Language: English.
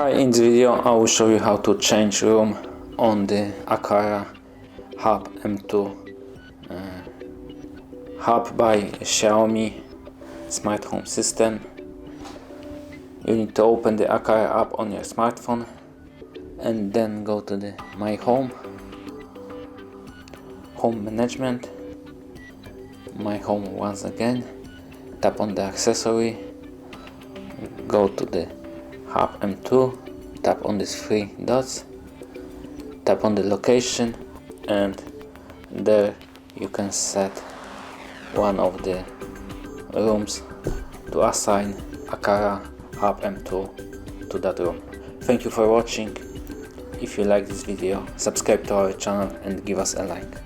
Hi, in this video I will show you how to change room on the AQARA Hub M2 hub by Xiaomi Smart Home system. You need to open the AQARA app on your smartphone and then go to the My Home, Home Management, My Home once again, tap on the accessory, go to the Hub M2, tap on these three dots, tap on the location, and there you can set one of the rooms to assign AQARA Hub M2 to that room. Thank you for watching. If you like this video, subscribe to our channel and give us a like.